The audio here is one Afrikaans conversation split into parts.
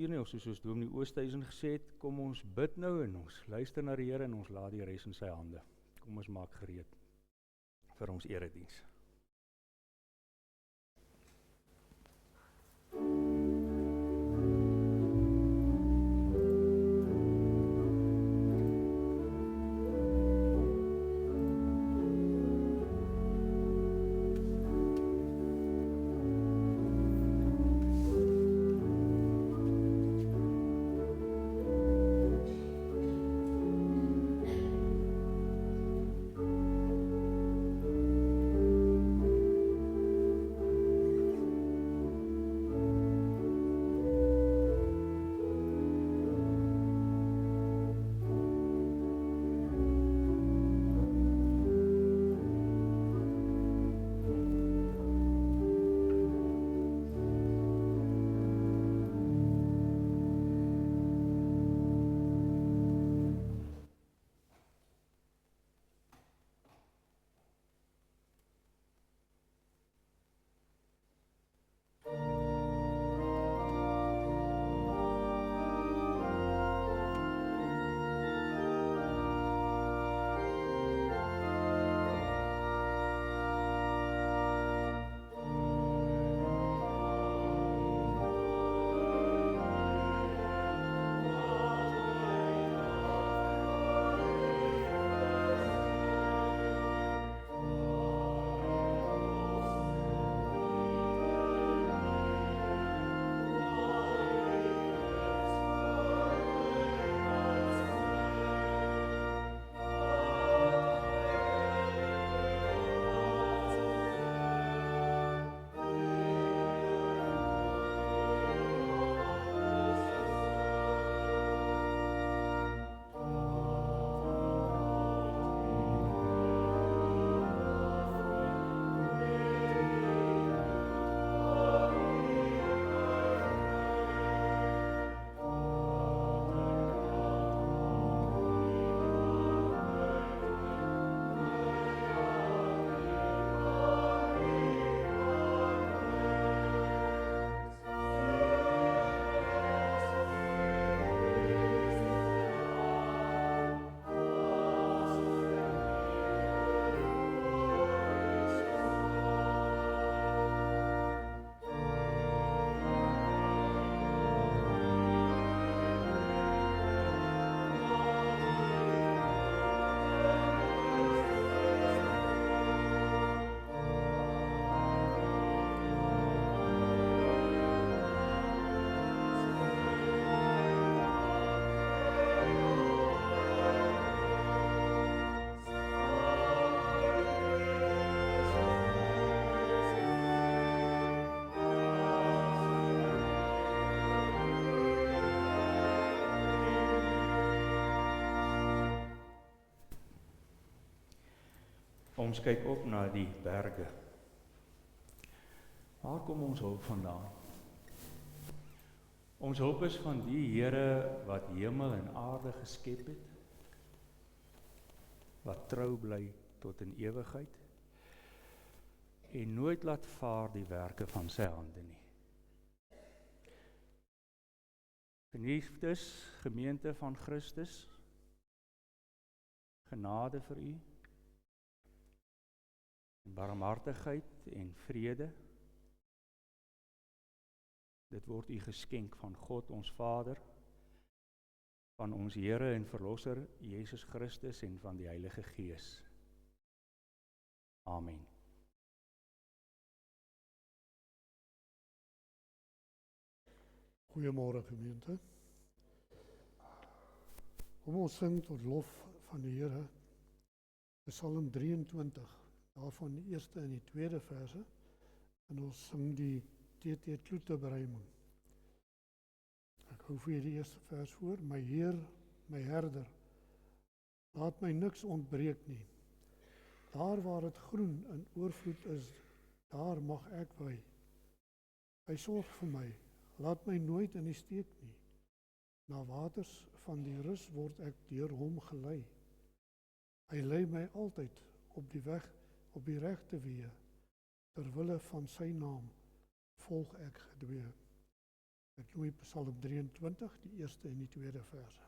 Hier nie, of soos Dominee Oosthuizen gesê het, kom ons bid nou en ons luister na die Here en ons laat die res in sy hande. Kom ons maak gereed vir ons erediens. Ons kyk op na die berge. Waar kom ons hulp vandaan? Ons hulp is van die Here wat hemel en aarde geskep het, wat trou bly tot in ewigheid, en nooit laat vaar die werke van sy hande nie. Geliefdes, gemeente van Christus, genade vir u, barmhartigheid en vrede. Dit word u geskenk van God ons Vader, van ons Here en Verlosser Jesus Christus en van die Heilige Gees. Amen. Goeiemôre gemeente. Kom ons sing tot lof van die Here. Psalm 23, daarvan die eerste en die tweede verse, en ons sing die T.T. Kloete beruiming. Ek hou vir die eerste vers voor. My Heer, my herder, laat my niks ontbreek nie. Daar waar het groen in oorvloed is, daar mag ek wy. Hy sorg vir my, laat my nooit in die steek nie. Na waters van die rus word ek deur hom gelei. Hy lei my altyd op die weg, op die regte weë. Ter wille van sy naam volg ek gedwee. Ek noem Psalm 23, die eerste en die tweede verse.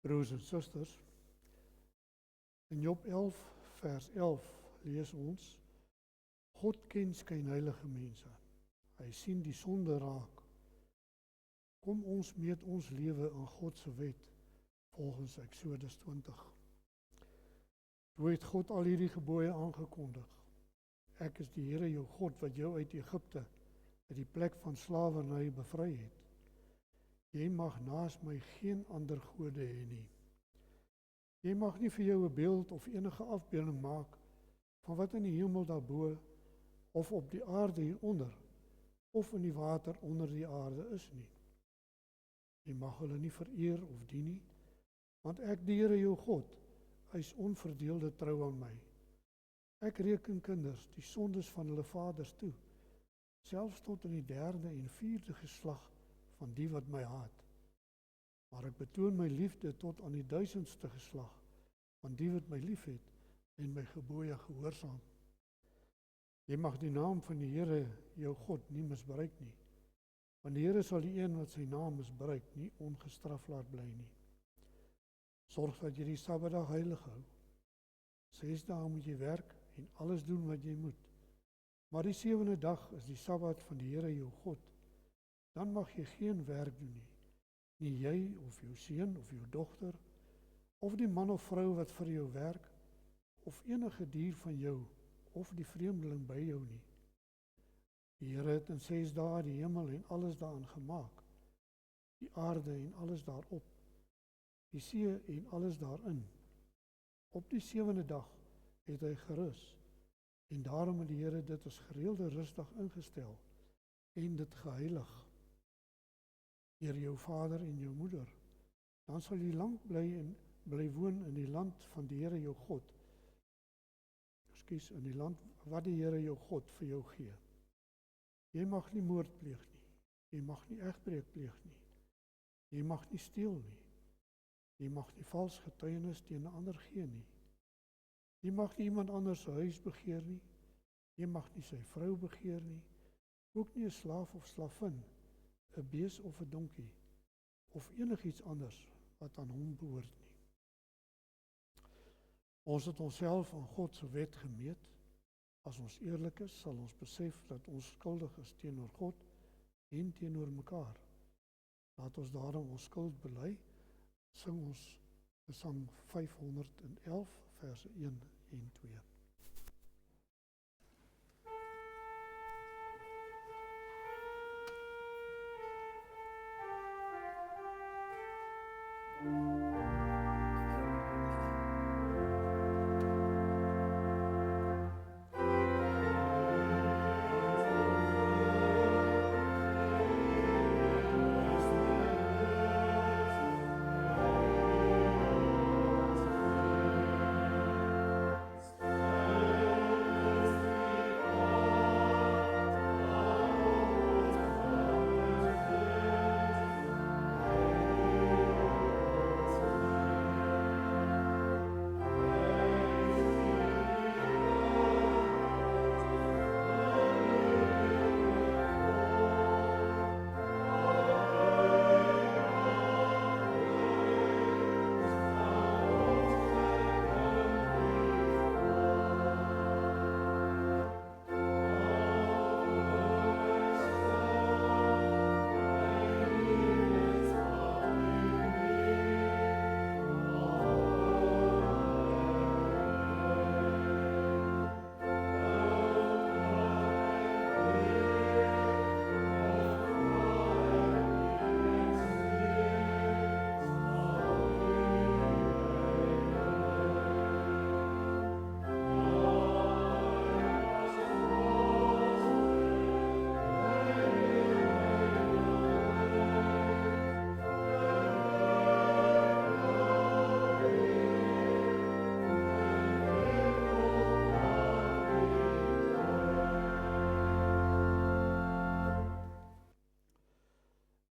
Broers en susters, in Job 11 vers 11 lees ons, God ken skynheilige mense, hy sien die sonde raak. Kom ons meet ons lewe in God se wet, volgens Eksodus 20. Toe het God al hierdie gebooie aangekondig. Ek is die Here jou God wat jou uit Egipte, uit die plek van slawerny bevry het. Jy mag naas my geen ander gode hê nie. Jy mag nie vir jou 'n beeld of enige afbeelding maak van wat in die hemel daarbo of op die aarde hieronder of in die water onder die aarde is nie. Jy mag hulle nie vereer of dien nie, want ek die Here jou God, hy is onverdeelde trou aan my. Ek reken kinders die sondes van hulle vaders toe, selfs tot in die 3de en 4de geslag van die wat my haat. Maar ek betoon my liefde tot aan die 1000ste geslag van die wat my liefhet en my gebooie gehoorsaam. Jy mag die naam van die Here jou God nie misbruik nie, want die Here sal die een wat sy naam misbruik nie ongestraf laat bly nie. Sorg dat jy die Sabbatdag heilig hou. 6 dae moet jy werk en alles doen wat jy moet. Maar die 7de dag is die Sabbat van die Here jou God. Dan mag jy geen werk doen nie. Nie jy of jou seun of jou dogter, of die man of vrou wat vir jou werk, of enige dier van jou, of die vreemdeling by jou nie. Die Here het in 6 dae die hemel en alles daarin gemaak, die aarde en alles daarop, die see en alles daarin. Op die 7de dag het hy gerus, en daarom het die Here dit as gereelde rusdag ingestel, en dit geheilig. Eer jou vader en jou moeder, dan sal jy lank bly woon in die land van die Here jou God. In die land wat die Here jou God vir jou gee. Jy mag nie moord pleeg nie, jy mag nie egbreek pleeg nie, jy mag nie steel nie, jy mag nie vals getuienis teen 'n ander gee nie, jy mag nie iemand anders se huis begeer nie, jy mag nie sy vrou begeer nie, ook nie 'n slaaf of slavin, 'n bees of 'n donkie, of enigiets anders wat aan hom behoort nie. Ons het onsself aan God se wet gemeet. As ons eerlik is, sal ons besef dat ons skuldig is teenoor God en teenoor mekaar. Laat ons daarom ons skuld bely, sing ons Psalm 511, verse 1 en 2.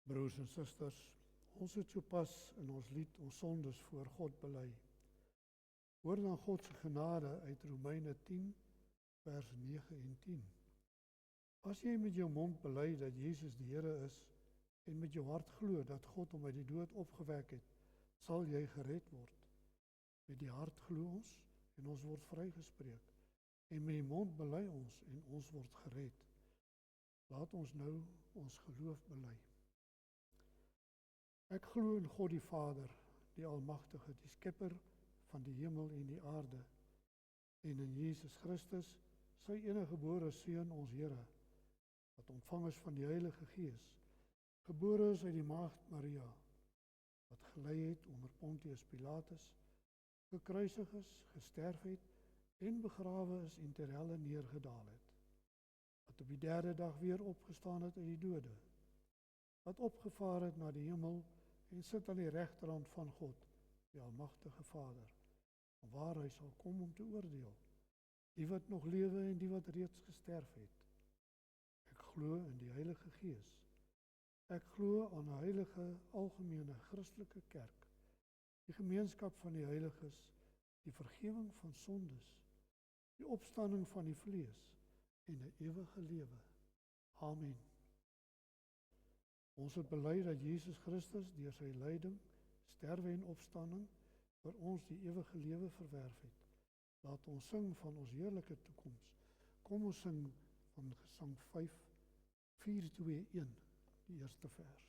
Broers en susters, ons het sopas in ons lied ons sondes voor God bely. Hoor dan God se genade uit Romeine 10, vers 9 en 10. As jy met jou mond bely dat Jesus die Here is en met jou hart glo dat God hom uit die dood opgewek het, sal jy gered word. Met die hart glo ons en ons word vrygespreek. En met die mond bely ons en ons word gered. Laat ons nou ons geloof bely. Ek glo in God die Vader, die Almagtige, die Skepper van die hemel en die aarde, en in Jesus Christus, sy eniggebore Seun, ons Here, wat ontvang is van die Heilige Gees, gebore is uit die Maagd Maria, wat gelei het onder Pontius Pilatus, gekruisig is, gesterf het, en begrawe is en ter helle neergedaal het, wat op die 3de dag weer opgestaan het uit die dode, wat opgevaar het na die hemel en sit aan die regterhand van God, die Almagtige Vader, waar hy sal kom om te oordeel, die wat nog lewe en die wat reeds gesterf het. Ek glo in die Heilige Gees. Ek glo aan 'n heilige, algemene, Christelike kerk, die gemeenskap van die heiliges, die vergifnis van sondes, die opstanding van die vlees en 'n ewige lewe. Amen. Ons het bely dat Jesus Christus deur sy lyding, sterwe en opstanding vir ons die ewige lewe verwerf het. Laat ons sing van ons heerlike toekoms. Kom ons sing van Gesang 5, 4, 2, 1, die eerste vers.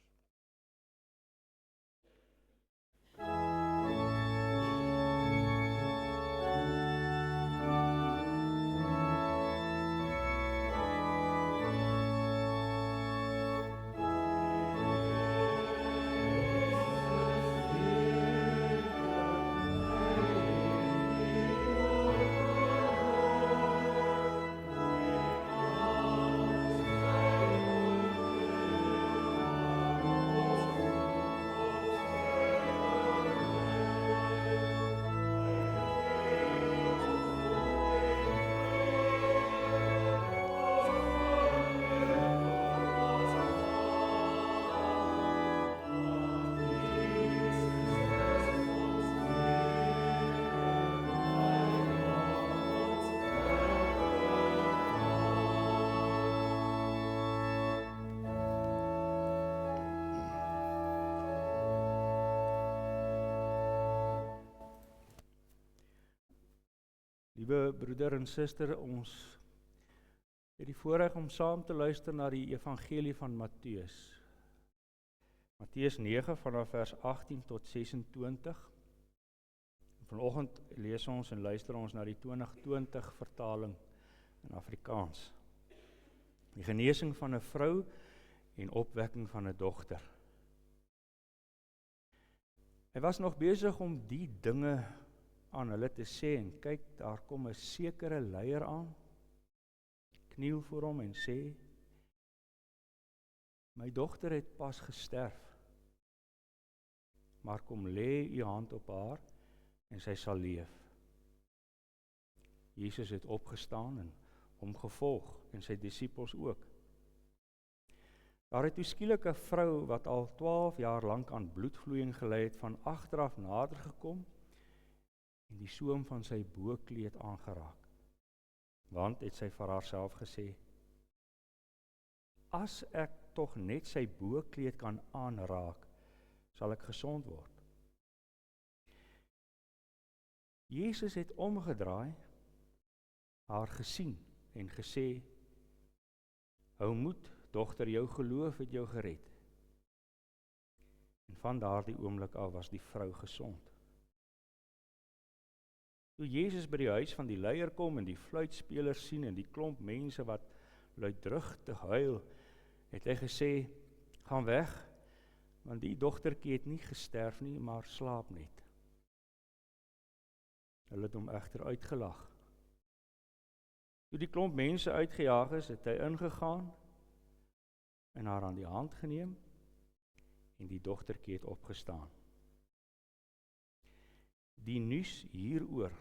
Liewe broeder en suster, ons het die voorreg om saam te luister na die evangelie van Matteus. Matteus 9 vanaf vers 18 tot 26. Vanoggend lees ons en luister ons na die 2020 vertaling in Afrikaans. Die genesing van 'n vrou en opwekking van 'n dogter. Hy was nog besig om die dinge aan hulle te sê en kyk, daar kom 'n sekere leier aan, kniel voor hom en sê: "My dogter het pas gesterf, maar kom lê u hand op haar en sy sal leef." Jesus het opgestaan en hom gevolg en sy disippels ook. Daar het toe skielik 'n vrou wat al 12 jaar lank aan bloedvloeiing gely het, van agteraf nader gekom en die soem van sy boekleed aangeraak. Want het sy vir haarself gesê: "As ek tog net sy boekleed kan aanraak, sal ek gesond word." Jesus het omgedraai, haar gesien en gesê: "Hou moed, dogter, jou geloof het jou gered." En van daardie oomblik af was die vrou gesond. Toe Jesus by die huis van die leier kom en die fluitspelers sien en die klomp mense wat luidrugtig huil, het hy gesê: "Gaan weg, want die dogtertjie het nie gesterf nie, maar slaap net." Hulle het hom egter uitgelag. Toe die klomp mense uitgejaag is, het hy ingegaan en haar aan die hand geneem en die dogtertjie het opgestaan. Die nuus hieroor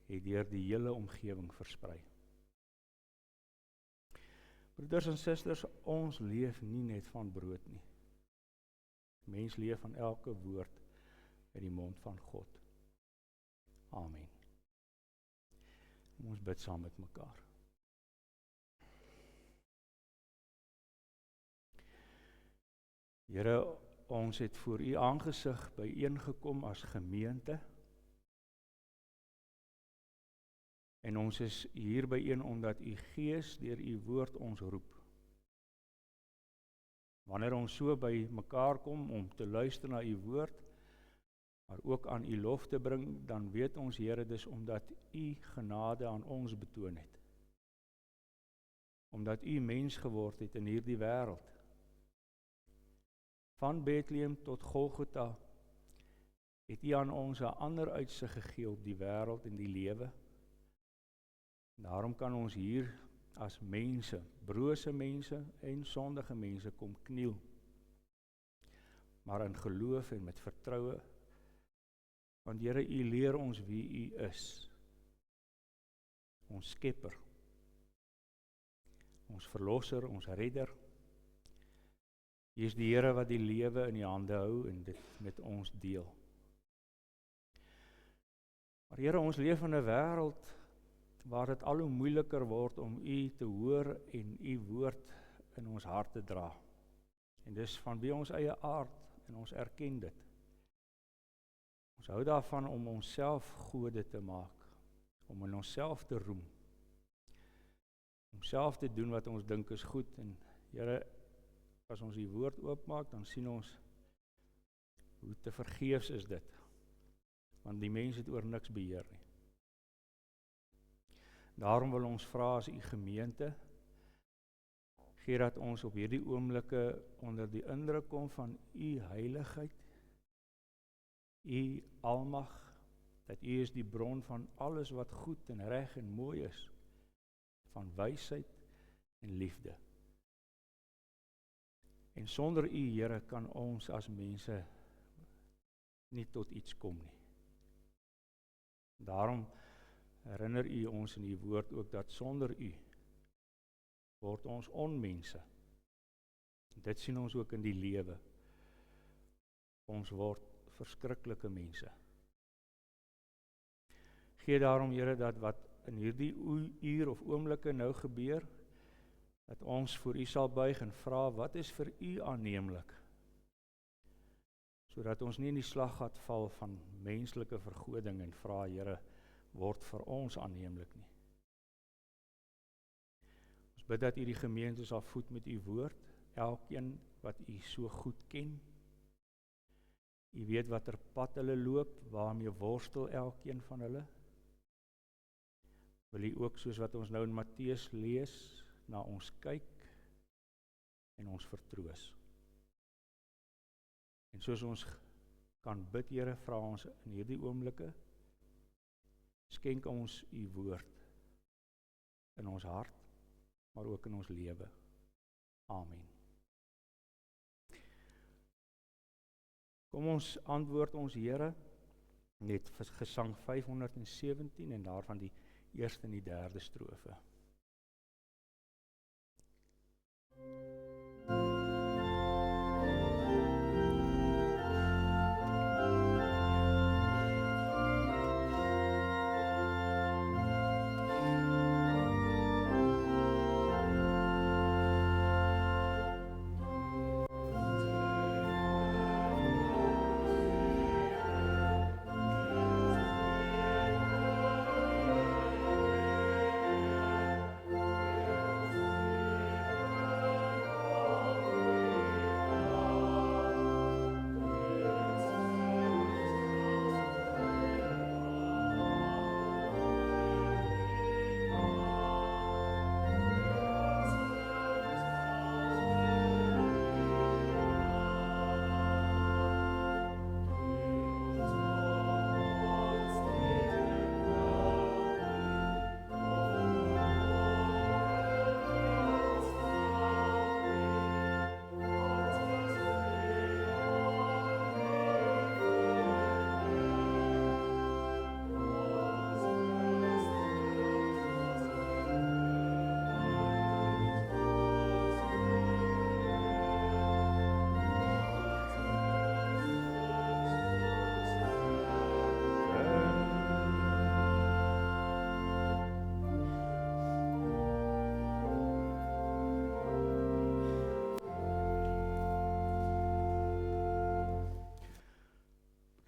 het deur die hele omgewing versprei. Broeders en susters, ons leef nie net van brood nie. Mens leef van elke woord uit die mond van God. Amen. Ons bid saam met mekaar. Here, ons het voor u aangesig byeengekom as gemeente. En ons is hier byeen omdat u Gees deur u woord ons roep. Wanneer ons so by mekaar kom om te luister na u woord, maar ook aan u lof te bring, dan weet ons, Here, dis omdat u genade aan ons betoon het. Omdat u mens geword het in hierdie wêreld. Van Bethlehem tot Golgotha het u aan ons 'n ander uitsig gegee op die wêreld en die lewe. Daarom kan ons hier as mense, brose mense en sondige mense kom kniel. Maar in geloof en met vertroue, want Here, u leer ons wie u is. Ons skepper, ons verlosser, ons redder. U is die Here wat die lewe in die hande hou en dit met ons deel. Maar Here, ons leef in 'n wêreld waar dit al hoe moeiliker word om u te hoor en u woord in ons hart te dra. En dis vanweë ons eie aard en ons erken dit. Ons hou daarvan om onsself gode te maak, om in onsself te roem, om self te doen wat ons dink is goed. En Here, as ons die woord oopmaak, dan sien ons hoe te vergeefs is dit, want die mens het oor niks beheer nie. Daarom wil ons vra as u gemeente, gee dat ons op hierdie oomblikke onder die indruk kom van u heiligheid, u almag, dat u is die bron van alles wat goed en reg en mooi is, van wysheid en liefde. En sonder u, Here, kan ons as mense nie tot iets kom nie. Daarom herinner u ons in die woord ook dat sonder u word ons onmense. Dit sien ons ook in die lewe. Ons word verskriklike mense. Gee daarom, Here, dat wat in hierdie uur of oomblikke nou gebeur, dat ons voor u sal buig en vra, wat is vir u aanneemlik? Sodat ons nie in die slaggat val van menslike vergoding en vra, Here, word vir ons aanneemlik nie. Ons bid dat U die gemeente sal voed met U woord, elkeen wat U so goed ken. U weet watter pad hulle loop, waarmee worstel elkeen van hulle. Wil U ook, soos wat ons nou in Matteus lees, na ons kyk en ons vertroos. En soos ons kan bid, Here, vra ons in hierdie oomblikke, skenk ons U woord in ons hart, maar ook in ons lewe. Amen. Kom ons antwoord ons Here net vir gesang 517 en daarvan die eerste en die derde strofe.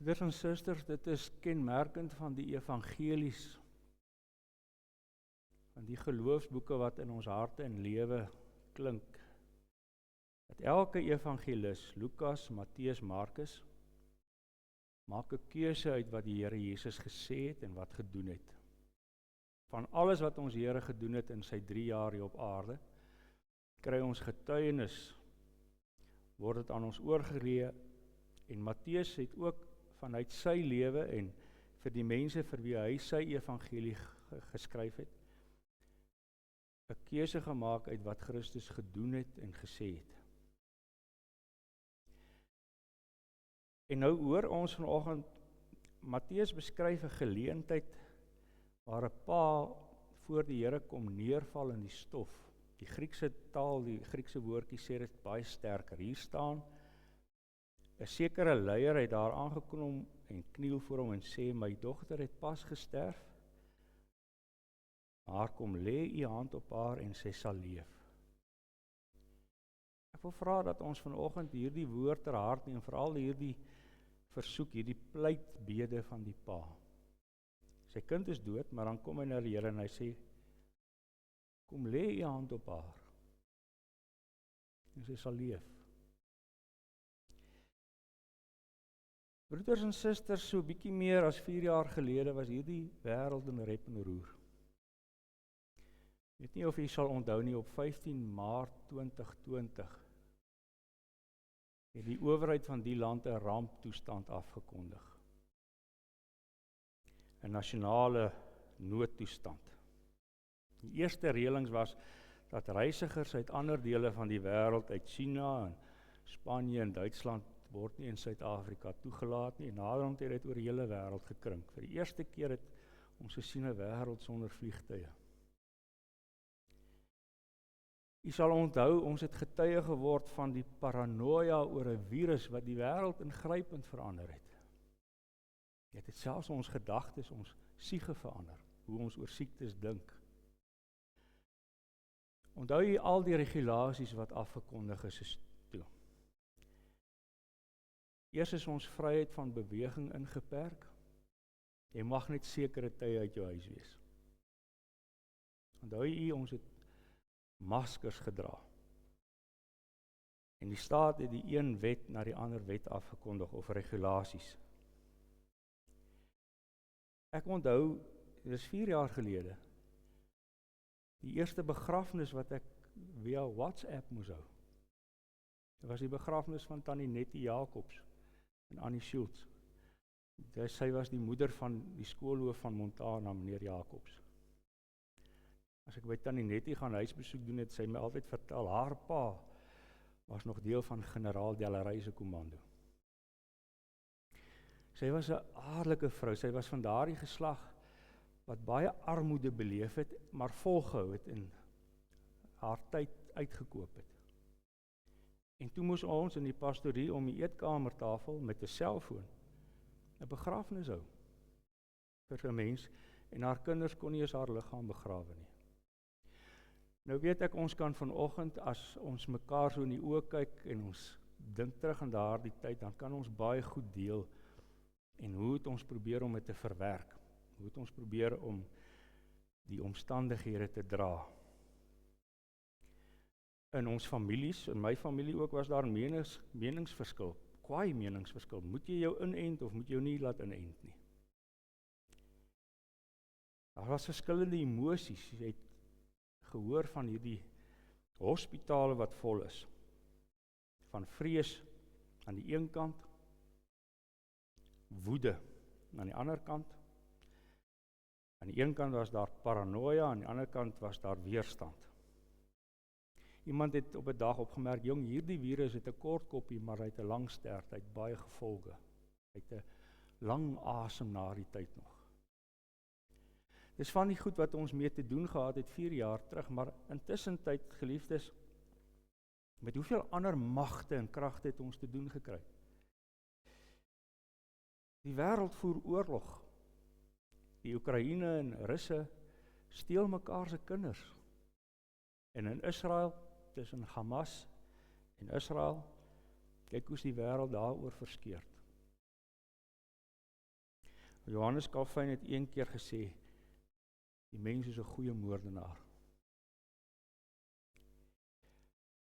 Broeders en susters, dit is kenmerkend van die evangelies, van die geloofsboeke wat in ons harte en lewe klink, dat elke evangelis, Lukas, Matteus, Markus, maak 'n keuse uit wat die Here Jesus gesê het en wat gedoen het. Van alles wat ons Here gedoen het in sy 3 jaar hier op aarde, kry ons getuienis, word dit aan ons oorgeleë, en Matteus het ook vanuit sy lewe en vir die mense vir wie hy sy evangelie geskryf het, 'n keuse gemaak uit wat Christus gedoen het en gesê het. En nou hoor ons vanoggend, Matteus beskryf 'n geleentheid waar 'n pa voor die Here kom neerval in die stof. Die Griekse taal, die Griekse woordjie sê dit baie sterker. Hier staan 'n sekere leier het daar aangekom en kniel voor hom en sê, my dogter het pas gesterf, maar kom lê u hand op haar en sy sal leef. Ek wil vra dat ons vanoggend hierdie woord ter harte neem, en veral hierdie versoek, hierdie pleitbede van die pa. Sy kind is dood, maar dan kom hy na die Here en hy sê, kom lê u hand op haar en sy sal leef. Broeders en susters, so bietjie meer as 4 jaar gelede was hierdie wêreld in rep en roer. Ek weet nie of jy sal onthou nie, op 15 Maart 2020 het die owerheid van die land 'n ramptoestand afgekondig. 'n Nasionale noodtoestand. Die eerste reëlings was dat reisigers uit ander dele van die wêreld, uit China en Spanje en Duitsland, word nie in Suid-Afrika toegelaat nie, en naderhand het dit oor die hele wêreld gekrink. Vir die eerste keer het ons gesien 'n wêreld sonder vliegtuie. U sal onthou, ons het getuie geword van die paranoia oor 'n virus wat die wêreld ingrypend verander het. Dit het selfs ons gedagtes, ons siege verander, hoe ons oor siektes dink. Onthou jy al die regulasies wat afgekondig is toe? Eers is ons vryheid van beweging ingeperk. Jy mag net sekere tye uit jou huis wees. Onthou jy, ons het maskers gedra. En die staat het die een wet na die ander wet afgekondig, of regulasies. Ek onthou, dit is 4 jaar gelede, die eerste begrafnis wat ek via WhatsApp moes hou. Dit was die begrafnis van Tannie Nettie Jacobs en Annie Schultz. Sy was die moeder van die skoolhoof van Montana, meneer Jacobs. As ek by Tannie Nettie gaan huisbesoek doen, het sy my altyd vertel, haar pa was nog deel van generaal Delarey se kommando. Sy was 'n aardelike vrou, sy was van daardie geslag wat baie armoede beleef het, maar volgehou het en haar tyd uitgekoop het. En toe moes ons in die pastorie om die eetkamertafel met 'n selfoon 'n begrafnis hou vir 'n mens, en haar kinders kon nie eens haar liggaam begrawe nie. Nou weet ek, ons kan vanoggend, as ons mekaar so in die oë kyk en ons dink terug aan daardie tyd, dan kan ons baie goed deel en hoe het ons probeer om dit te verwerk, hoe het ons probeer om die omstandighede te dra. In ons families, in my familie ook, was daar meningsverskil, kwaai meningsverskil. Moet jy jou inent of moet jy jou nie laat inent nie? Daar was verskillende emosies. Jy het gehoor van hierdie hospitale wat vol is. Van vrees aan die een kant, woede aan die ander kant. Aan die een kant was daar paranoia, aan die ander kant was daar weerstand. Iemand het op 'n dag opgemerk, jong, hierdie virus het 'n kort koppie, maar hy het 'n lang stert, hy het baie gevolge. Hy het 'n lang asem na die tyd nog. Dis van die goed wat ons mee te doen gehad het 4 jaar terug, maar intussen tyd, geliefdes, met hoeveel ander magte en kragte het ons te doen gekry? Die wêreld voer oorlog. Die Oekraïne en Russe steel mekaar se kinders. En in Israel, tussen Hamas en Israel, kyk hoe's die wêreld daaroor verskeurd. Johannes Calvin het een keer gesê, die mens is 'n goeie moordenaar.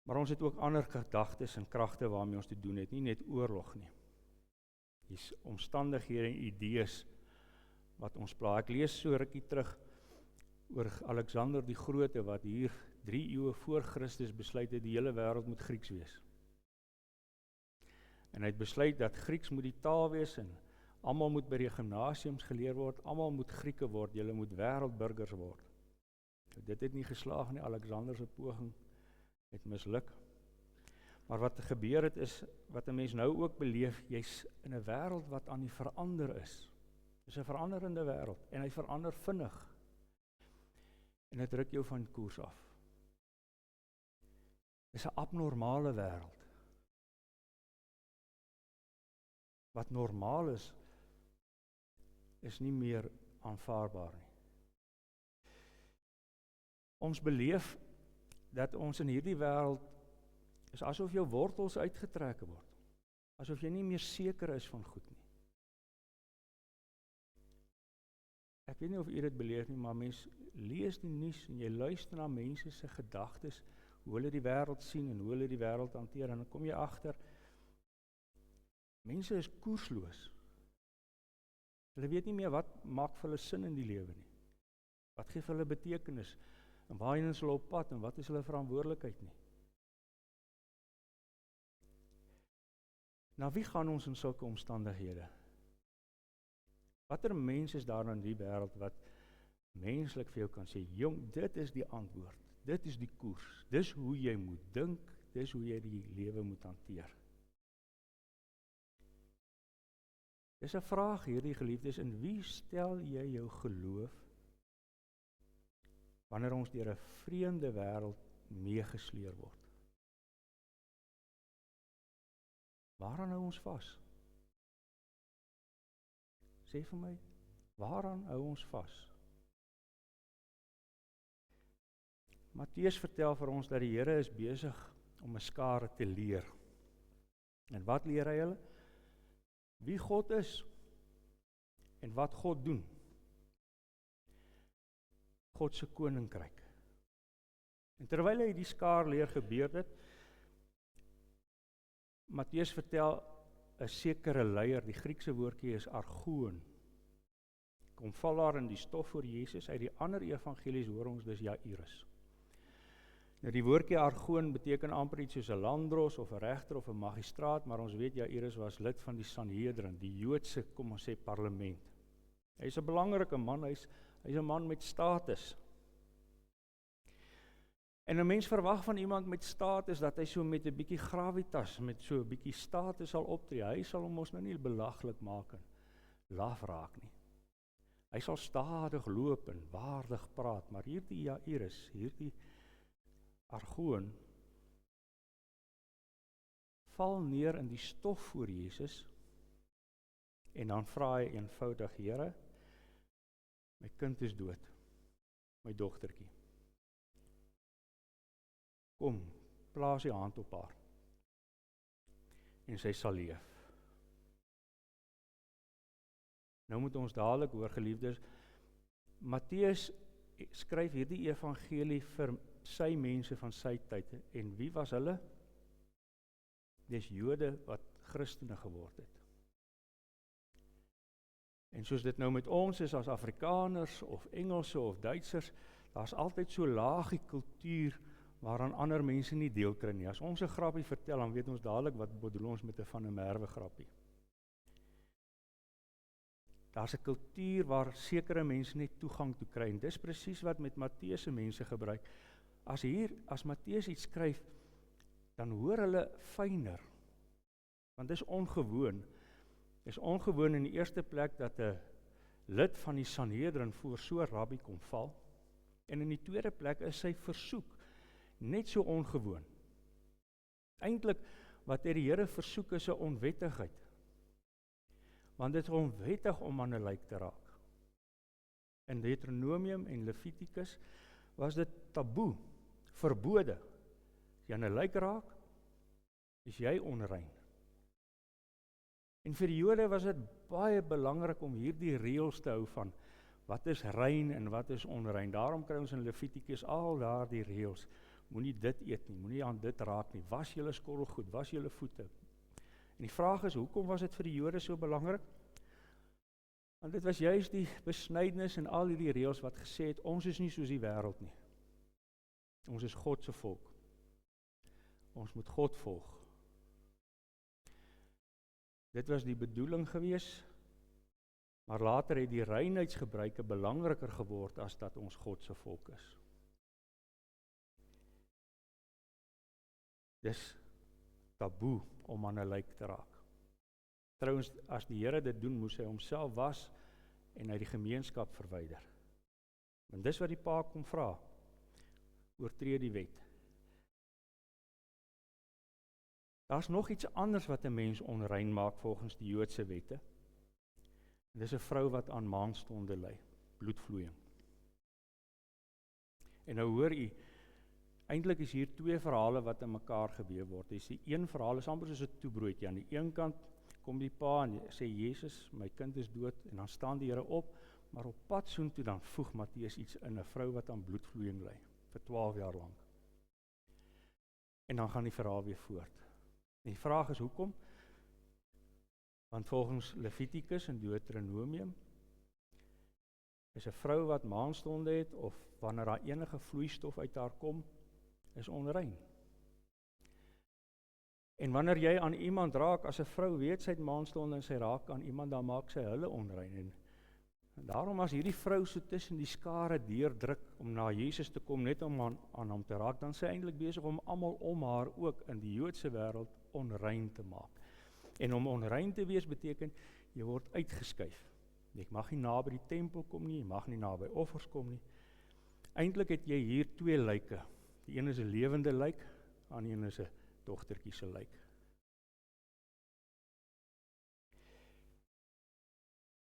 Maar ons het ook ander gedagtes en kragte waarmee ons te doen het, nie net oorlog nie. Dis omstandighede en idees wat ons pla. Ek lees so rukkie terug oor Alexander die Grote, wat hier 3 eeue voor Christus besluit het, die hele wêreld moet Grieks wees. En hy het besluit dat Grieks moet die taal wees, en almal moet by die gimnasiums geleer word, almal moet Grieke word, julle moet wêreldburgers word. Dit het nie geslaag nie, Alexander se poging het misluk. Maar wat gebeur het is, wat 'n mens nou ook beleef, jy's in 'n wêreld wat aan die verander is. Dis 'n veranderende wêreld, en hy verander vinnig. En dit ruk jou van koers af. Dis 'n abnormale wêreld. Wat normaal is nie meer aanvaarbaar nie. Ons beleef dat ons in hierdie wêreld is asof jou wortels uitgetrek word. Asof jy nie meer seker is van goed nie. Ek weet nie of u dit beleef nie, maar mens lees die nuus en jy luister na mense se gedagtes, hoe hulle die wêreld sien en hoe hulle die wêreld hanteer, en dan kom jy agter, mense is koersloos. Hulle weet nie meer wat maak vir hulle sin in die lewe nie. Wat gee vir hulle betekenis? En waarheen is hulle op pad en wat is hulle verantwoordelikheid nie? Na wie gaan ons in sulke omstandighede? Watter mens is daar in die wêreld wat menslik vir jou kan sê, jong, dit is die antwoord, dit is die koers, dis hoe jy moet dink, dis hoe jy die lewe moet hanteer. Dis 'n vraag hierdie, geliefdes, in wie stel jy jou geloof wanneer ons deur 'n vreemde wêreld meegesleer word? Waaraan hou ons vas? Sê vir my, waaraan hou ons vas? Matteus vertel vir ons dat die Here is besig om 'n skare te leer. En wat leer hy hulle? Wie God is En wat God doen? God se koninkryk. En terwyl hy die skaarleer gebeur het, Matteus vertel 'n sekere leier, die Griekse woordjie is argoon, kom val daar in die stof voor Jesus. Uit die ander evangelies hoor ons dis Jairus. Nou die woordjie argoon beteken amper iets soos 'n landdros of 'n regter of 'n magistraat, maar ons weet Jairus was lid van die Sanhedrin, die Joodse, kom ons sê, parlement. Hy's 'n belangrike man, hy's 'n man met status. En 'n mens verwag van iemand met status dat hy so met 'n bietjie gravitas, met so 'n bietjie status sal optree. Hy sal hom ons nou nie belaglik maak en laf raak nie. Hy sal stadig loop en waardig praat, maar hierdie Jairus, hierdie argoon, val neer in die stof voor Jesus en dan vra hy eenvoudig: Here, my kind is dood, my dogtertjie. Kom, plaas die hand op haar en sy sal leef. Nou moet ons dadelik hoor, geliefdes, Matteus skryf hierdie evangelie vir sy mense van sy tyd. En wie was hulle? Dis Jode wat Christene geword het. En soos dit nou met ons is as Afrikaners of Engelse of Duitsers, daar's altyd so laagie kultuur waaraan ander mense nie deel kry nie. As ons 'n grappie vertel, dan weet ons dadelik wat bedoel ons met 'n van 'n merwe grappie. Daar's 'n kultuur waar sekere mense net toegang toe kry, en dis presies wat met Matteus se mense gebruik. As Matteus iets skryf, dan hoor hulle fyner, want dis ongewoon. Dis ongewoon in die eerste plek dat 'n lid van die Sanhedrin voor so 'n rabbi kom val, en in die tweede plek is sy versoek net so ongewoon. Eintlik, wat het die Here versoek is 'n onwettigheid. Want dit is onwettig om aan 'n lijk te raak. In Deuteronomium en Levitikus was dit taboe, verbode. As jy aan 'n lijk raak, is jy onrein. En vir die Jode was dit baie belangrik om hierdie reëls te hou van wat is rein en wat is onrein. Daarom kry ons in Levitikus al daardie reëls. Moenie dit eet nie, moenie aan dit raak nie, was julle skorrelgoed, was julle voete. En die vraag is, hoekom was dit vir die Jode so belangrik? Want dit was juist die besnydenis en al hierdie reëls wat gesê het, ons is nie soos die wêreld nie. Ons is God se volk. Ons moet God volg. Dit was die bedoeling gewees, maar later het die reinheidsgebruike belangriker geword as dat ons God se volk is. Dis taboe om aan 'n lijk te raak. Trouwens, as die Here dit doen, moes hy homself was en uit die gemeenskap verwyder. Want dis wat die pa kom vra. Oortree die wet. Daar's nog iets anders wat 'n mens onrein maak volgens die Joodse wette. En dis 'n vrou wat aan maanstonde ly, bloedvloeiing. En nou hoor u, eintlik is hier twee verhale wat in mekaar gebeur word. Dis die een verhaal is amper soos 'n toebroodjie. Aan die een kant kom die pa en sê Jesus, my kind is dood, en dan staan die Here op, maar op pad soontoe dan voeg Matteus iets in, 'n vrou wat aan bloedvloeiing ly vir 12 jaar lank. En dan gaan die verhaal weer voort. En die vraag is hoekom? Want volgens Levitikus en Deuteronomium is 'n vrou wat maanstonde het of wanneer daar enige vloeistof uit haar kom, is onrein. En wanneer jy aan iemand raak, as 'n vrou weet sy het maanstonde en sy raak aan iemand, dan maak sy hulle onrein. En daarom as hierdie vrou so tussen die skare deurdruk om na Jesus te kom, net om aan hom te raak, dan sy eintlik besig om almal om haar ook in die Joodse wêreld onrein te maak. En om onrein te wees beteken, jy word uitgeskuif. Jy mag nie naby die tempel kom nie, jy mag nie naby offers kom nie. Eintlik het jy hier twee lyke. Die een is 'n lewende lijk, aan die een is 'n dogtertjie se lijk.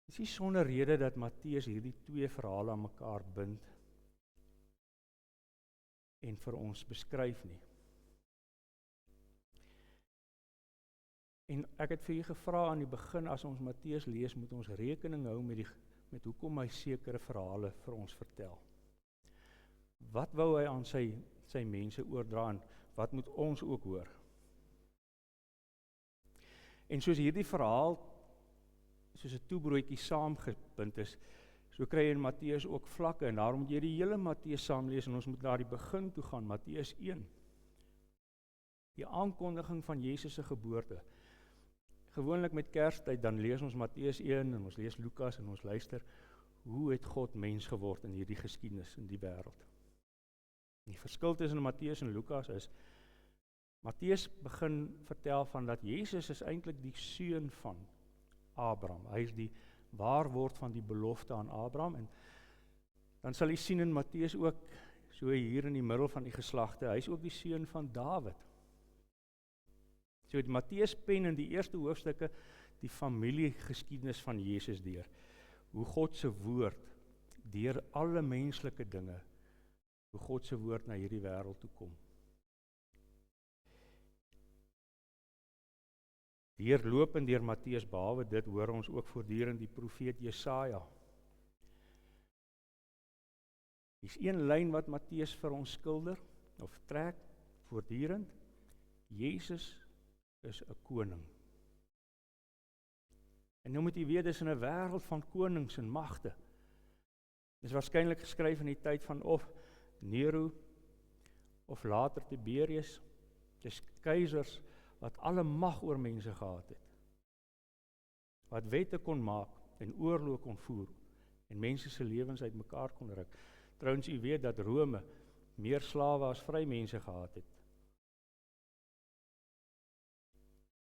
Dit is nie sonder rede dat Matteus hierdie twee verhale aan mekaar bind en vir ons beskryf nie. En ek het vir u gevra aan die begin, as ons Matteus lees, moet ons rekening hou met hoekom hy sekere verhale vir ons vertel. Wat wou hy aan sy mense oordra en wat moet ons ook hoor? En soos hierdie verhaal, soos 'n toebroodjie saamgebind is, so kry jy in Matteus ook vlakke, en daarom moet jy die hele Matteus saamlees, en ons moet na die begin toe gaan, Matteus 1. Die aankondiging van Jesus se geboorte. Gewoonlik met Kerstyd, dan lees ons Matteus 1, en ons lees Lukas, en ons luister, hoe het God mens geword in hierdie geskiedenis, in die wêreld. Die verskil tussen Matteus en Lukas is, Matteus begin vertel van dat Jesus is eintlik die seun van Abraham. Hy is die waarword van die belofte aan Abraham, en dan sal jy sien in Matteus ook, so hier in die middel van die geslagte, hy is ook die seun van Dawid. So die Matteus pen in die eerste hoofstukke die familiegeskiedenis van Jesus deur, hoe God se woord, deur alle menslike dinge, hoe God se woord na hierdie wêreld toe kom. Deurlopend deur Matteus, behalwe dit, hoor ons ook voortdurend die profeet Jesaja. Dis een lyn wat Matteus vir ons skilder, of trek, voortdurend. Jesus is 'n koning. En nou moet jy weet, dis in 'n wêreld van konings en magte. Dis waarskynlik geskryf in die tyd van of Nero, of later Tiberius. Dis keisers wat alle mag oor mense gehad het. Wat wette kon maak en oorlog kon voer en mense se lewens uitmekaar kon ruk. Trouwens, u weet dat Rome meer slawe as vry mense gehad het.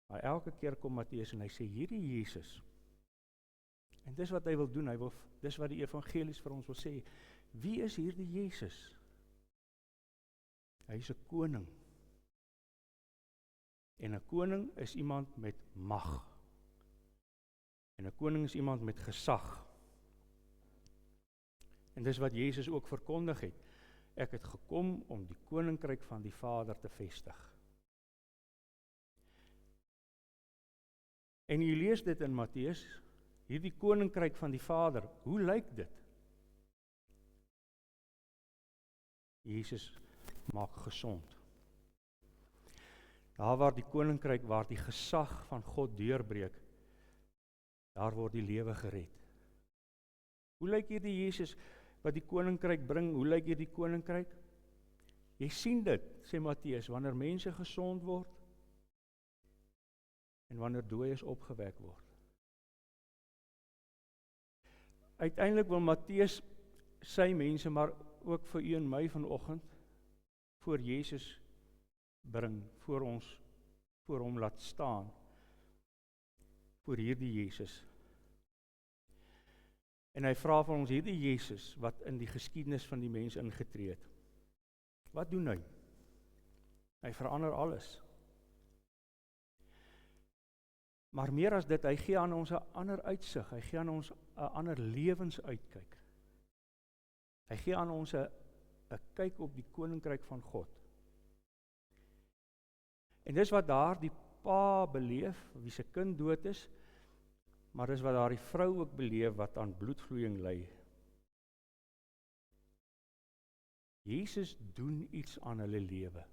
Maar elke keer kom Matteus en hy sê, hierdie Jesus, en dis wat hy wil doen, dis wat die evangelies vir ons wil sê, wie is hierdie Jesus? Hy is 'n koning. En 'n koning is iemand met mag. En 'n koning is iemand met gesag. En dis wat Jesus ook verkondig het. Ek het gekom om die koninkryk van die Vader te vestig. En jy lees dit in Matteus, hierdie koninkryk van die Vader, hoe lyk dit? Jesus maak gesond. Daar waar die koninkryk, waar die gesag van God deurbreek, daar word die lewe gered. Hoe lyk hierdie Jesus wat die koninkryk bring? Hoe lyk hierdie koninkryk? Jy sien dit, sê Matteus, wanneer mense gesond word en wanneer dooies opgewek word. Uiteindelik wil Matteus sy mense, maar ook vir u en my vanoggend, voor Jesus bring, voor hom laat staan, voor hierdie Jesus. En hy vra van ons, hierdie Jesus, wat in die geskiedenis van die mens ingetree het, wat doen hy? Hy verander alles. Maar meer as dit, hy gee aan ons 'n ander uitsig, hy gee aan ons 'n ander lewensuitkyk. Hy gee aan ons 'n kyk op die koninkryk van God. En dis wat daar die pa beleef, wie se kind dood is, maar dis wat daar die vrou ook beleef, wat aan bloedvloeiing ly. Jesus doen iets aan hulle lewe.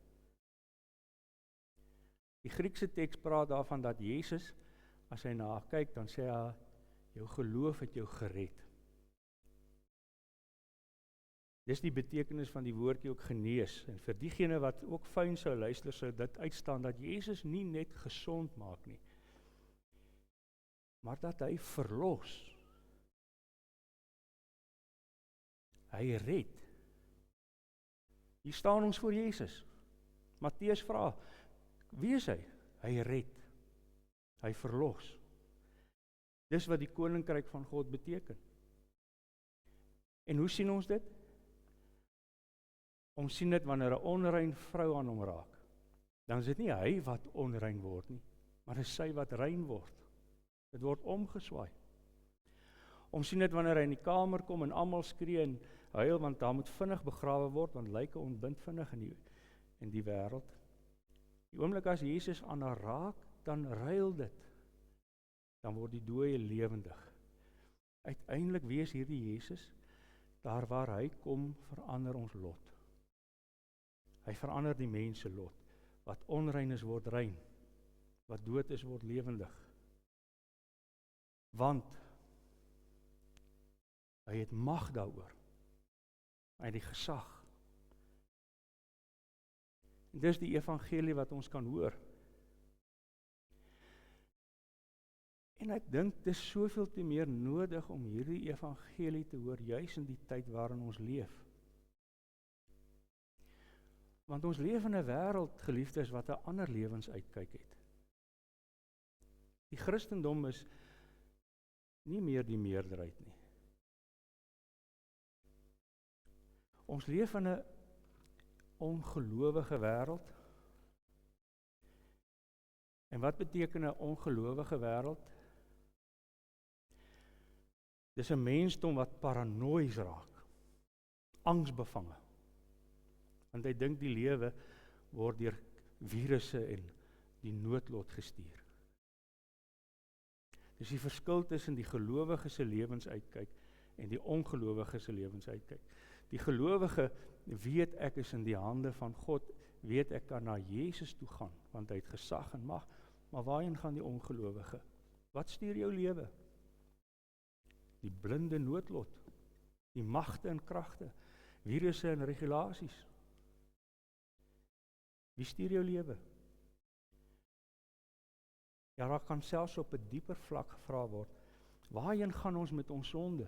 Die Griekse teks praat daarvan dat Jesus, as hy na haar kyk, dan sê hy, jou geloof het jou gered. Dis die betekenis van die woordjie ook genees. En vir diegene wat ook fyn sou luister, sou dit uitstaan dat Jesus nie net gesond maak nie, maar dat hy verlos. Hy red. Hier staan ons voor Jesus. Matteus vra, wie is hy? Hy red. Hy verlos. Dis wat die koninkryk van God beteken. En hoe sien ons dit? Ons sien dit wanneer 'n onrein vrou aan hom raak. Dan is dit nie hy wat onrein word nie, maar is sy wat rein word. Dit word omgeswaai. Ons sien dit wanneer hy in die kamer kom en almal skree en huil, want daar moet vinnig begrawe word, want lyke ontbind vinnig in die wêreld. Die oomblik as Jesus aan haar raak, dan ruil dit. Dan word die dooie lewendig. Uiteindelik wees hierdie Jesus, daar waar hy kom, verander ons lot. Hy verander die mens se lot. Wat onrein is, word rein. Wat dood is, word lewendig. Want hy het mag daaroor. Hy het die gesag. En dis die evangelie wat ons kan hoor. En ek dink dis soveel te meer nodig om hierdie evangelie te hoor, juis in die tyd waarin ons leef. Want ons leef in 'n wêreld, geliefdes, wat 'n ander lewensuitkyk het. Die Christendom is nie meer die meerderheid nie. Ons leef in 'n ongelowige wêreld. En wat beteken 'n ongelowige wêreld? Dis 'n mensdom wat paranoïes raak, angsbevange. Want hy dink die lewe word deur virusse en die noodlot gestuur. Dis die verskil tussen die gelowige se lewensuitkyk en die ongelowige se lewensuitkyk. Die gelowige weet ek is in die hande van God, weet ek kan na Jesus toe gaan, want hy het gesag en mag, maar waarheen gaan die ongelowige? Wat stuur jou lewe? Die blinde noodlot, die magte en kragte, virusse en regulasies. Wie stuur jou lewe? Ja, daar kan selfs op 'n dieper vlak gevra word, waarheen gaan ons met ons sonde?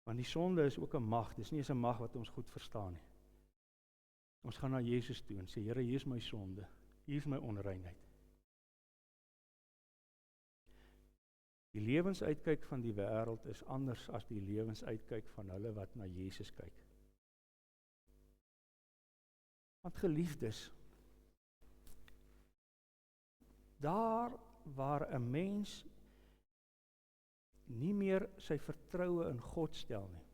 Want die sonde is ook 'n mag, dis nie eens 'n mag wat ons goed verstaan nie. Ons gaan na Jesus toe en sê, Here, hier is my sonde, hier is my onreinheid. Die lewensuitkyk van die wêreld is anders as die lewensuitkyk van hulle wat na Jesus kyk. Want geliefdes, daar waar 'n mens nie meer sy vertroue in God stel nie,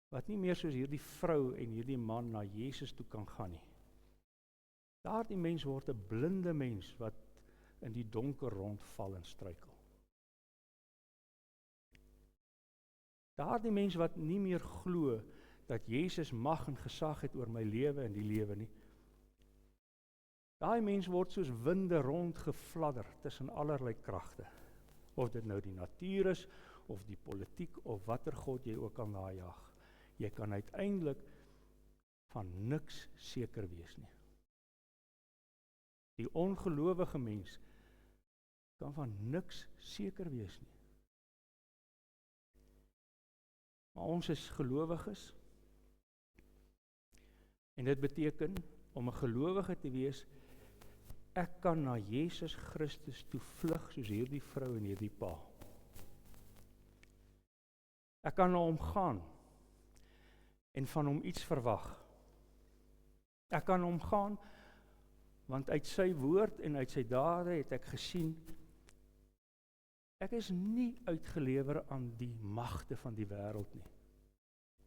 wat nie meer soos hierdie vrou en hierdie man na Jesus toe kan gaan nie, daardie mens word 'n blinde mens wat in die donker rondval en struikel. Daardie mens wat nie meer glo dat Jesus mag en gesag het oor my lewe en die lewe nie. Daai mens word soos winde rondgefladder tussen allerlei kragte. Of dit nou die natuur is, of die politiek, of watter god jy ook al najag. Jy kan uiteindelik van niks seker wees nie. Die ongelowige mens kan van niks seker wees nie. Maar ons is gelowiges. En dit beteken, om 'n gelowige te wees, ek kan na Jesus Christus toe vlug, soos hierdie vrou en hierdie pa. Ek kan na hom gaan, en van hom iets verwag. Ek kan hom gaan, want uit sy woord en uit sy dade het ek gesien, ek is nie uitgelewer aan die magte van die wêreld nie.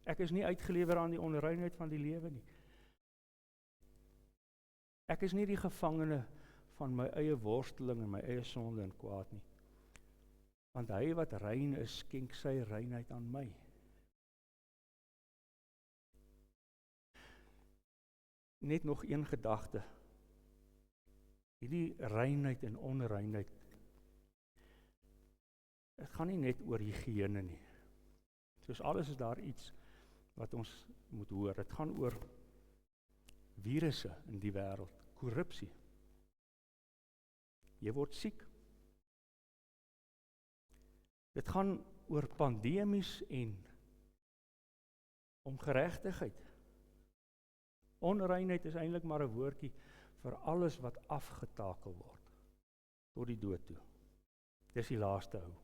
Ek is nie uitgelewer aan die onreinheid van die lewe nie. Ek is nie die gevangene van my eie worsteling en my eie sonde en kwaad nie. Want hy wat rein is, skenk sy reinheid aan my. Net nog een gedagte. Hierdie reinheid en onreinheid, dit gaan nie net oor higiëne nie. Soos alles is daar iets wat ons moet hoor. Dit gaan oor virusse in die wêreld, korrupsie. Jy word siek. Dit gaan oor pandemies en ongeregtigheid. Onreinheid is eintlik maar 'n woordjie vir alles wat afgetakel word tot die dood toe. Dis die laaste hou.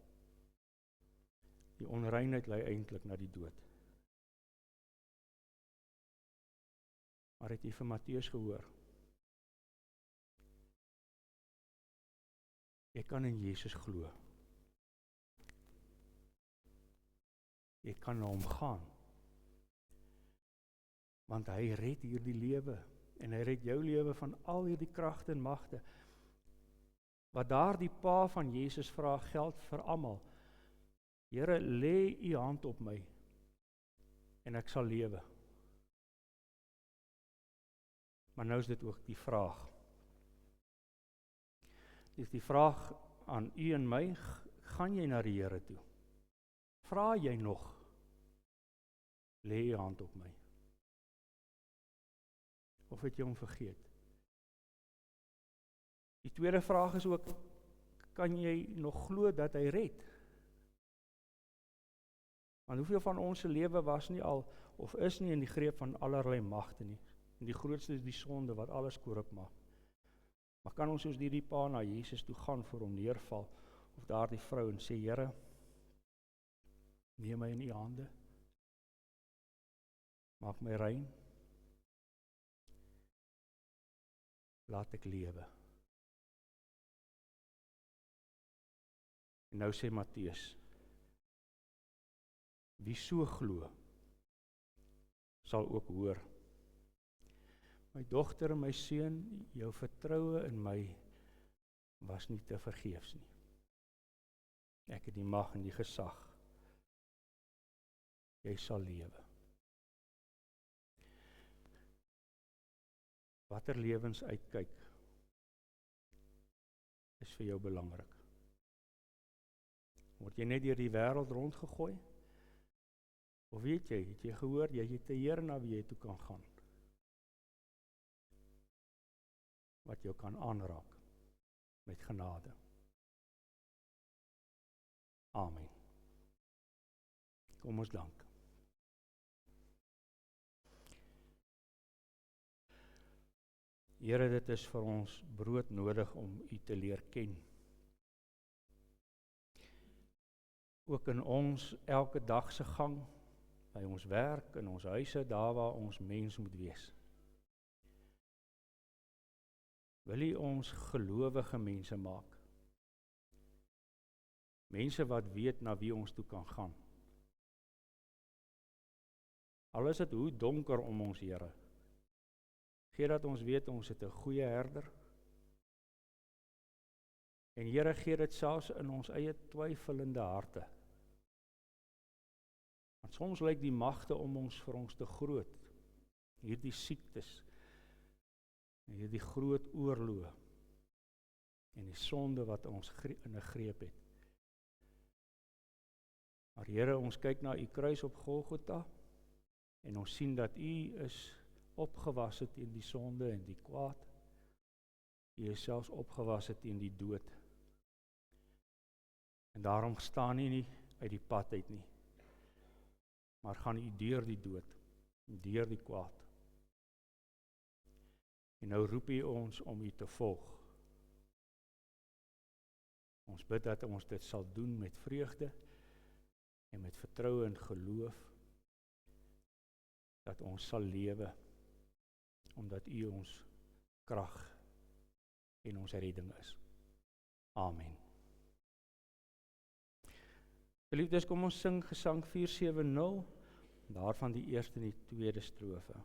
Die onreinheid lei eintlik na die dood. Maar het jy vir Matteus gehoor? Jy kan in Jesus glo. Jy kan na hom gaan. Want hy red hierdie lewe En hy red jou lewe van al hierdie kragte en magte. Wat daar die Pa van Jesus vra, geld vir almal. Here, lê u hand op my en ek sal lewe. Maar nou is dit ook die vraag. Dis die vraag aan u en my, gaan jy na die Here toe? Vra jy nog? Lê u hand op my? Of het jy hom vergeet? Die tweede vraag is ook, kan jy nog glo dat hy red? Want hoeveel van ons se lewe was nie al, of is nie in die greep van allerlei magte nie. En die grootste is die sonde wat alles korrup maak. Maar kan ons soos die Pa na Jesus toe gaan voor hom neerval, of daar die vrou en sê, Here, neem my in u hande, maak my rein, laat ek lewe. En nou sê Matteus, wie so glo, sal ook hoor. My dogter en my seun, jou vertroue in my was nie te vergeefs nie. Ek het die mag en die gesag. Jy sal lewe. Watter lewensuitkyk is vir jou belangrik? Word jy net deur die wêreld rondgegooi? Of weet jy, het jy gehoor, jy het 'n Here na wie jy toe kan gaan, wat jou kan aanraak met genade. Amen. Kom ons dank. Here, dit is vir ons broodnodig om u te leer ken. Ook in ons elke dag se gang, by ons werk, in ons huise, daar waar ons mens moet wees. Wil u ons gelowige mense maak? Mense wat weet na wie ons toe kan gaan. Al is dit hoe donker om ons, Here, gee dat ons weet ons het 'n goeie herder. En Here, gee dit selfs in ons eie twyfelende harte. Want soms lyk die magte om ons vir ons te groot. Hierdie siektes, en hierdie groot oorloë, en die sonde wat ons in 'n greep het. Maar Here, ons kyk na u kruis op Golgotha, en ons sien dat u is opgewasse teen die sonde en die kwaad. U is selfs opgewasse teen die dood. En daarom staan u nie uit die pad uit nie, maar gaan u deur die dood, deur die kwaad. En nou roep u ons om u te volg. Ons bid dat ons dit sal doen met vreugde en met vertroue en geloof, dat ons sal lewe, omdat u ons krag en ons redding is. Amen. Geliefdes, kom ons sing gesang 470, daarvan die eerste en die tweede strofe.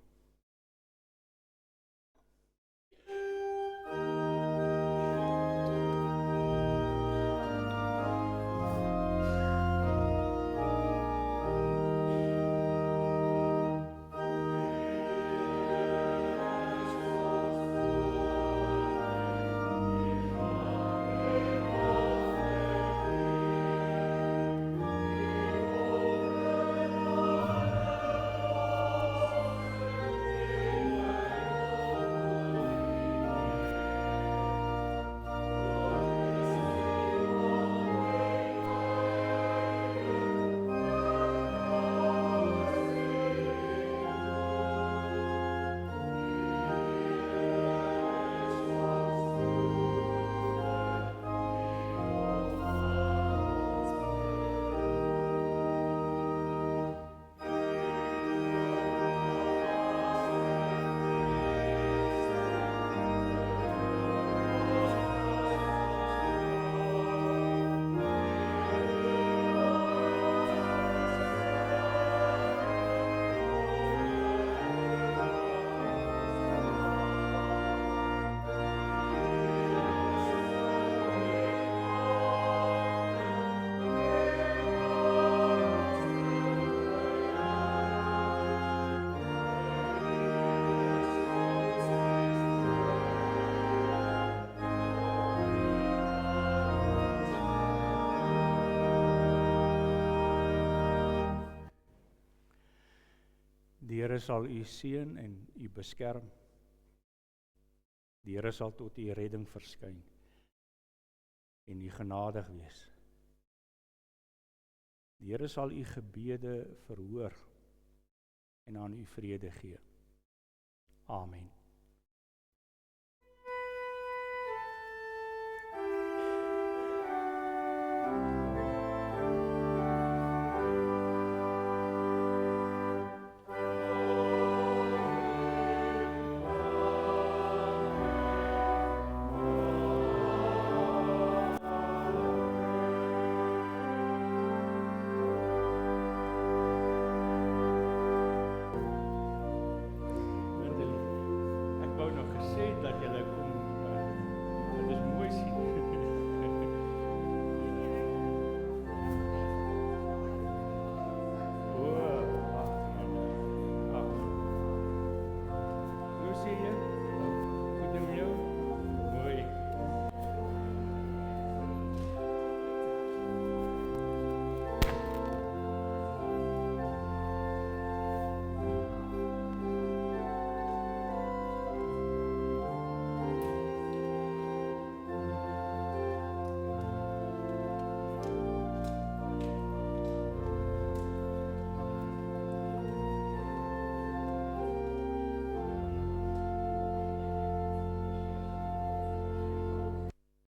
Die Here sal u seën en u beskerm. Die Here sal tot u redding verskyn en u genadig wees. Die Here sal u gebede verhoor en aan u vrede gee. Amen.